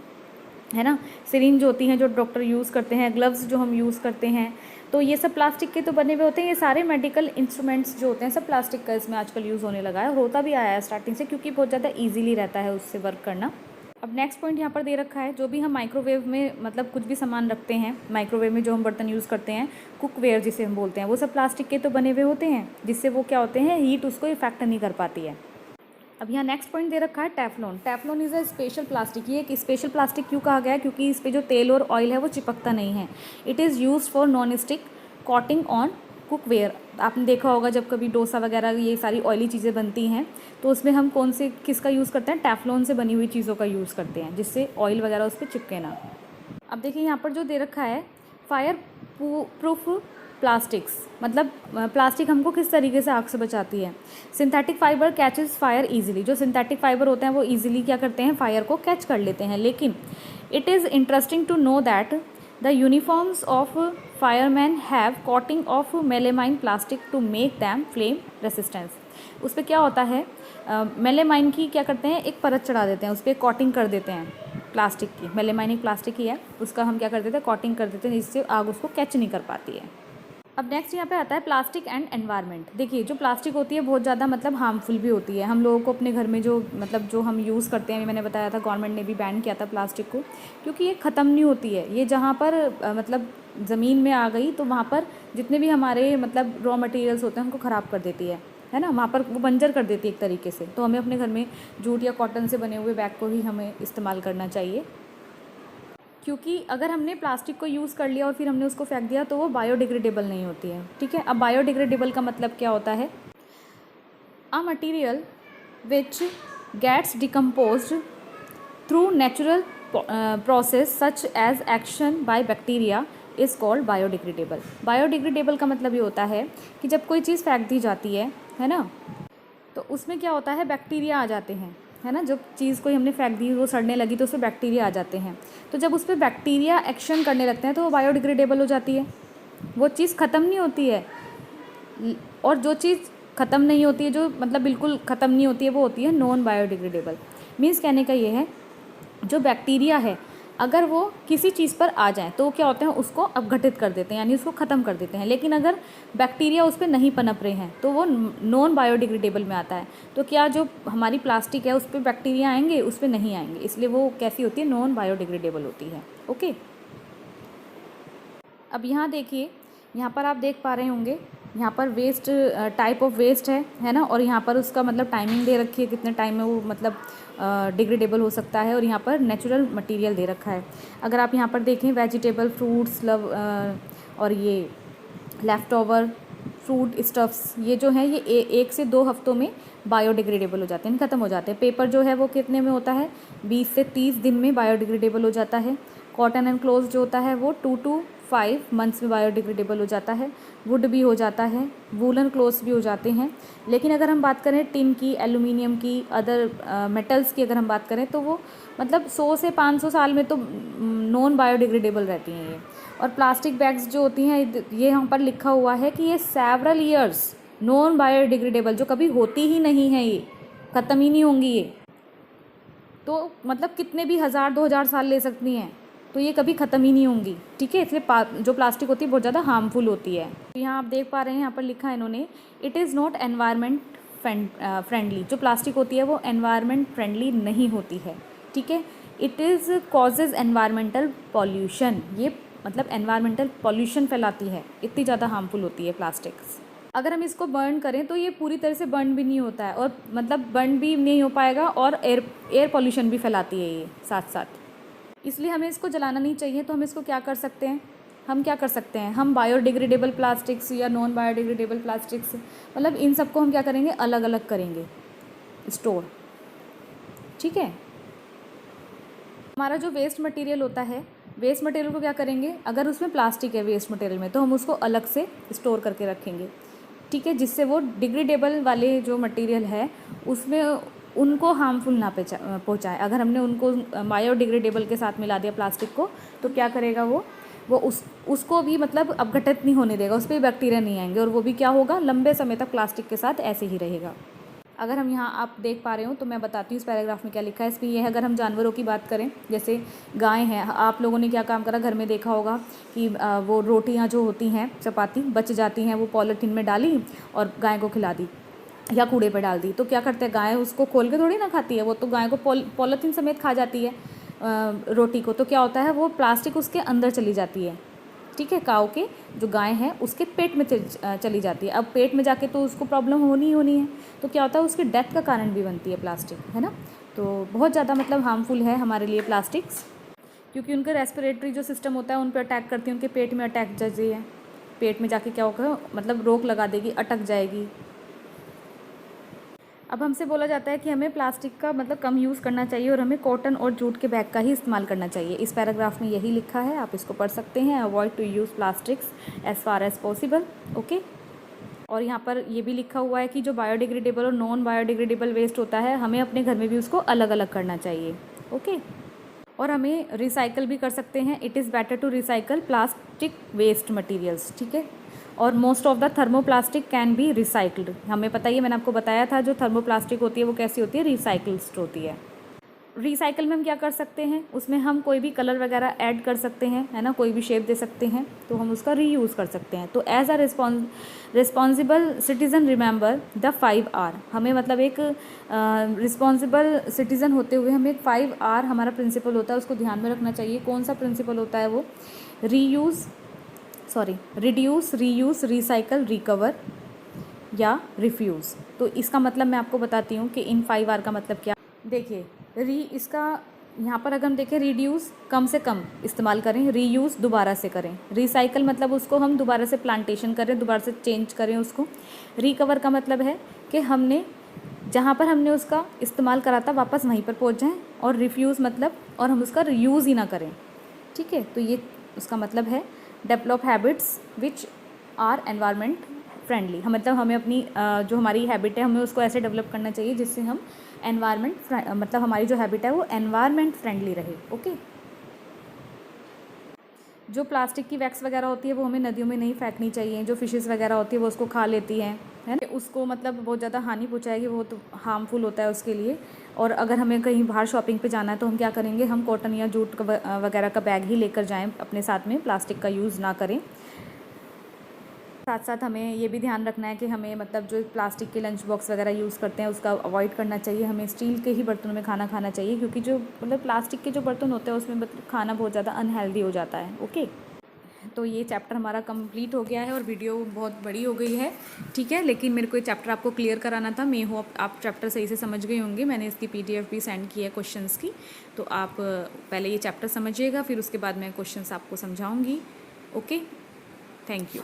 Speaker 1: ना। सिरिंज होती हैं जो डॉक्टर यूज़ करते हैं, ग्लव्स जो हम यूज़ करते हैं, तो ये सब प्लास्टिक के तो बने हुए होते हैं। ये सारे मेडिकल इंस्ट्रूमेंट्स जो होते हैं सब प्लास्टिक का इसमें आजकल यूज़ होने लगा है, और होता भी आया है स्टार्टिंग से, क्योंकि बहुत ज़्यादा ईजिली रहता है उससे वर्क करना। अब नेक्स्ट पॉइंट यहाँ पर दे रखा है, जो भी हम माइक्रोवेव में मतलब कुछ भी सामान रखते हैं, माइक्रोवेव में जो हम बर्तन यूज़ करते हैं, कुकवेयर जिसे हम बोलते हैं, वो सब प्लास्टिक के तो बने हुए होते हैं, जिससे वो क्या होते हैं, हीट उसको इफेक्ट नहीं कर पाती है। अब यहाँ नेक्स्ट पॉइंट दे रखा है Teflon. Teflon is a special plastic. ये एक स्पेशल प्लास्टिक क्यों कहा गया है, क्योंकि इस पर जो तेल और ऑयल है वो चिपकता नहीं है। It is use for non stick coating on cookware. आपने देखा होगा जब कभी डोसा वगैरह ये सारी ऑयली चीज़ें बनती हैं तो उसमें हम कौन से किसका यूज़ करते हैं, टेफ्लॉन से बनी हुई चीज़ों का यूज़ करते हैं, जिससे ऑयल वगैरह उस पर चिपके ना। अब देखिए यहाँ पर जो दे रखा है फायर प्रूफ प्लास्टिक्स, मतलब प्लास्टिक हमको किस तरीके से आग से बचाती है। Synthetic fibre catches fire easily. जो सिंथेटिक फाइबर होते हैं वो ईजिली क्या करते हैं, फायर को कैच कर लेते हैं। लेकिन it is interesting to know that the uniforms of fireman have coating of melamine plastic to make them flame resistance. उस पर क्या होता है, मेलेमाइन की क्या करते हैं, एक परत चढ़ा देते हैं, उस पर कोटिंग कर देते हैं प्लास्टिक की। मेलेमाइन एक प्लास्टिक ही है, उसका हम क्या कर देते हैं, कोटिंग कर देते हैं, जिससे आग उसको कैच नहीं कर पाती है। अब नेक्स्ट यहाँ पे आता है प्लास्टिक एंड एनवायरनमेंट। देखिए जो प्लास्टिक होती है बहुत ज़्यादा मतलब हार्मफुल भी होती है। हम लोगों को अपने घर में जो मतलब जो हम यूज़ करते हैं, मैंने बताया था गवर्नमेंट ने भी बैन किया था प्लास्टिक को, क्योंकि ये ख़त्म नहीं होती है। ये जहाँ पर मतलब ज़मीन में आ गई तो वहाँ पर जितने भी हमारे मतलब रॉ मटेरियल्स होते हैं उनको ख़राब कर देती है ना, वहाँ पर वो बंजर कर देती है एक तरीके से। तो हमें अपने घर में जूट या कॉटन से बने हुए बैग को ही हमें इस्तेमाल करना चाहिए, क्योंकि अगर हमने प्लास्टिक को यूज़ कर लिया और फिर हमने उसको फेंक दिया तो वो बायोडिग्रेडेबल नहीं होती है। ठीक है, अब बायोडिग्रेडेबल का मतलब क्या होता है, a material which gets decomposed through natural process such as action by bacteria is called biodegradable. Biodegradable का मतलब ये होता है कि जब कोई चीज़ फेंक दी जाती है ना, तो उसमें क्या होता है, बैक्टीरिया आ जाते हैं, है ना। जब चीज़ कोई हमने फेंक दी, वो सड़ने लगी तो उसमें बैक्टीरिया आ जाते हैं। तो जब उस पर बैक्टीरिया एक्शन करने लगते हैं तो वो बायोडिग्रेडेबल हो जाती है। वो चीज़ ख़त्म नहीं होती है, और जो चीज़ ख़त्म नहीं होती है, जो मतलब बिल्कुल ख़त्म नहीं होती है, वो होती है नॉन बायोडिग्रेडेबल। मीन्स कहने का ये है, जो बैक्टीरिया है अगर वो किसी चीज़ पर आ जाए तो वो क्या होते हैं, उसको अपघटित कर देते हैं, यानी उसको ख़त्म कर देते हैं। लेकिन अगर बैक्टीरिया उस पर नहीं पनप रहे हैं तो वो नॉन बायोडिग्रेडेबल में आता है। तो क्या जो हमारी प्लास्टिक है उस पर बैक्टीरिया आएंगे, उस पर नहीं आएंगे, इसलिए वो कैसी होती है, नॉन बायोडिग्रेडेबल होती है। ओके, अब यहाँ देखिए, यहाँ पर आप देख पा रहे होंगे, यहाँ पर वेस्ट टाइप ऑफ वेस्ट है ना, और यहाँ पर उसका मतलब टाइमिंग दे रखी है, कितने टाइम में वो मतलब डिग्रेडेबल हो सकता है, और यहाँ पर नेचुरल मटेरियल दे रखा है। अगर आप यहाँ पर देखें वेजिटेबल, फ्रूट्स, और ये लेफ़्ट ओवर फ्रूट स्टफ्स, ये जो है ये 1 से 2 हफ्तों में बायोडिग्रेडेबल हो जाते हैं, ख़त्म हो जाते हैं। पेपर जो है वो कितने में होता है, 20 से 30 दिन में बायोडिग्रेडेबल हो जाता है। कॉटन एंड क्लोथ जो होता है वो 2 to 5 मंथ्स में बायोडिग्रेडेबल हो जाता है। वुड भी हो जाता है, वूलन क्लोथ्स भी हो जाते हैं। लेकिन अगर हम बात करें टिन की, एल्यूमिनियम की, अदर मेटल्स की अगर हम बात करें तो वो मतलब 100 से 500 साल में तो नॉन बायोडिग्रेडेबल रहती हैं ये। और प्लास्टिक बैग्स जो होती हैं, ये यहाँ पर लिखा हुआ है कि ये सेवरल ईयर्स नॉन बायोडिग्रेडेबल, जो कभी होती ही नहीं है, ये ख़त्म ही नहीं होंगी ये, तो मतलब कितने भी 1000-2000 साल ले सकती हैं, तो ये कभी ख़त्म ही नहीं होंगी। ठीक है, इसलिए जो प्लास्टिक होती है बहुत ज़्यादा हार्मफुल होती है। तो यहाँ आप देख पा रहे हैं, यहाँ पर लिखा है इन्होंने, it is not environment friendly. जो प्लास्टिक होती है वो एनवायरनमेंट फ्रेंडली नहीं होती है। ठीक है, it is causes environmental pollution, ये मतलब एनवायरमेंटल पॉल्यूशन फैलाती है, इतनी ज़्यादा हार्मफुल होती है प्लास्टिक्स। अगर हम इसको बर्न करें तो ये पूरी तरह से बर्न भी नहीं होता है, और मतलब बर्न भी नहीं हो पाएगा, और एयर पॉल्यूशन भी फैलाती है ये साथ साथ। इसलिए हमें इसको जलाना नहीं चाहिए। तो हम इसको क्या कर सकते हैं, हम क्या कर सकते हैं, हम बायोडिग्रेडेबल प्लास्टिक्स या नॉन बायोडिग्रेडेबल प्लास्टिक्स, मतलब इन सबको हम क्या करेंगे, अलग अलग करेंगे स्टोर। ठीक है, हमारा जो वेस्ट मटेरियल होता है, वेस्ट मटेरियल को क्या करेंगे, अगर उसमें प्लास्टिक है वेस्ट मटेरियल में तो हम उसको अलग से स्टोर करके रखेंगे। ठीक है, जिससे वो डिग्रेडेबल वाले जो मटेरियल है उसमें उनको हार्मफुल ना पहुँचाए। अगर हमने उनको बायोडिग्रेडेबल के साथ मिला दिया प्लास्टिक को, तो क्या करेगा वो उसको भी मतलब अपघटित नहीं होने देगा, उस पर बैक्टीरिया नहीं आएंगे, और वो भी क्या होगा, लंबे समय तक प्लास्टिक के साथ ऐसे ही रहेगा। अगर हम यहाँ आप देख पा रहे हो तो मैं बताती हूँ इस पैराग्राफ में क्या लिखा है। इसमें यह है, अगर हम जानवरों की बात करें, जैसे गाय हैं, आप लोगों ने क्या काम करा, घर में देखा होगा कि वो रोटियाँ जो होती हैं, चपाती बच जाती हैं, वो पॉलीथीन में डाली और गाय को खिला दी या कूड़े पे डाल दी। तो क्या करते हैं, गाय उसको खोल के थोड़ी ना खाती है, वो तो गाय को पॉलीथीन समेत खा जाती है रोटी को। तो क्या होता है, वो प्लास्टिक उसके अंदर चली जाती है, ठीक है, काऊ के जो गाय है उसके पेट में चली जाती है। अब पेट में जाके तो उसको प्रॉब्लम होनी ही होनी है, तो क्या होता है, उसके डेथ का कारण भी बनती है प्लास्टिक, है ना। तो बहुत ज़्यादा मतलब हार्मफुल है हमारे लिए प्लास्टिक्स, क्योंकि उनके रेस्पिरेटरी जो सिस्टम होता है उन पर अटैक करती है, उनके पेट में अटैक जैसे है, पेट में जाके क्या होगा, मतलब रोक लगा देगी, अटक जाएगी। अब हमसे बोला जाता है कि हमें प्लास्टिक का मतलब कम यूज़ करना चाहिए और हमें कॉटन और जूट के बैग का ही इस्तेमाल करना चाहिए। इस पैराग्राफ में यही लिखा है, आप इसको पढ़ सकते हैं। Avoid to use plastics as far as possible, okay. और यहाँ पर ये भी लिखा हुआ है कि जो बायोडिग्रेडेबल और नॉन बायोडिग्रेडेबल वेस्ट होता है, हमें अपने घर में भी उसको अलग अलग करना चाहिए, ओके। और हमें रिसाइकल भी कर सकते हैं। It is better to recycle plastic waste materials, ठीक है। और most of the thermoplastic can be recycled. हमें पता ही है, मैंने आपको बताया था, जो थर्मोप्लास्टिक होती है वो कैसी होती है, रिसाइकल्ड होती है। रिसाइकल में हम क्या कर सकते हैं, उसमें हम कोई भी कलर वगैरह ऐड कर सकते हैं, है ना, कोई भी शेप दे सकते हैं, तो हम उसका रीयूज़ कर सकते हैं। तो as a responsible citizen remember the 5R। हमें मतलब एक रिस्पॉन्सिबल सिटीज़न होते हुए हमें 5R हमारा प्रिंसिपल होता है, उसको ध्यान में रखना चाहिए। कौन सा प्रिंसिपल होता है वो, रिड्यूस, रीयूज़, रिसाइकल, रिकवर या रिफ्यूज़। तो इसका मतलब मैं आपको बताती हूँ कि इन 5R का मतलब क्या। देखिए, इसका यहाँ पर अगर हम देखें, रिड्यूस कम से कम इस्तेमाल करें, रीयूज़ दोबारा से करें, रिसाइकल मतलब उसको हम दोबारा से प्लांटेशन करें, दोबारा से चेंज करें उसको। रिकवर का मतलब है कि हमने जहाँ पर हमने उसका इस्तेमाल करा था वापस वहीं पर पहुँच जाएँ। और रिफ्यूज़ मतलब और हम उसका यूज़ ही ना करें, ठीक है। तो ये उसका मतलब है develop habits which are environment friendly. मतलब हमें अपनी जो हमारी हैबिट है, हमें उसको ऐसे डेवलप करना चाहिए जिससे हम एनवायरनमेंट मतलब हमारी जो हैबिट है वो एनवायरनमेंट फ्रेंडली रहे, ओके। जो प्लास्टिक की वैक्स वगैरह होती है वो हमें नदियों में नहीं फेंकनी चाहिए। जो फिशेस वगैरह होती है वो उसको खा लेती हैं, है ना, उसको मतलब बहुत ज़्यादा हानि पहुँचाएगी, वो तो हार्मफुल होता है उसके लिए। और अगर हमें कहीं बाहर शॉपिंग पे जाना है तो हम क्या करेंगे, हम कॉटन या जूट वगैरह का बैग ही लेकर जाएं अपने साथ में, प्लास्टिक का यूज़ ना करें। साथ साथ हमें ये भी ध्यान रखना है कि हमें मतलब जो प्लास्टिक के लंच बॉक्स वगैरह यूज़ करते हैं उसका अवॉइड करना चाहिए। हमें स्टील के ही बर्तनों में खाना खाना चाहिए, क्योंकि जो मतलब प्लास्टिक के जो बर्तन होते हैं उसमें मतलब खाना बहुत ज़्यादा अनहेल्दी हो जाता है, ओके। तो ये चैप्टर हमारा कंप्लीट हो गया है और वीडियो बहुत बड़ी हो गई है, ठीक है। लेकिन मेरे को ये चैप्टर आपको क्लियर कराना था। मैं होप आप चैप्टर सही से समझ गए होंगे। मैंने इसकी PDF भी सेंड की है क्वेश्चंस की, तो आप पहले ये चैप्टर समझिएगा, फिर उसके बाद मैं क्वेश्चंस आपको समझाऊंगी, ओके। Thank you.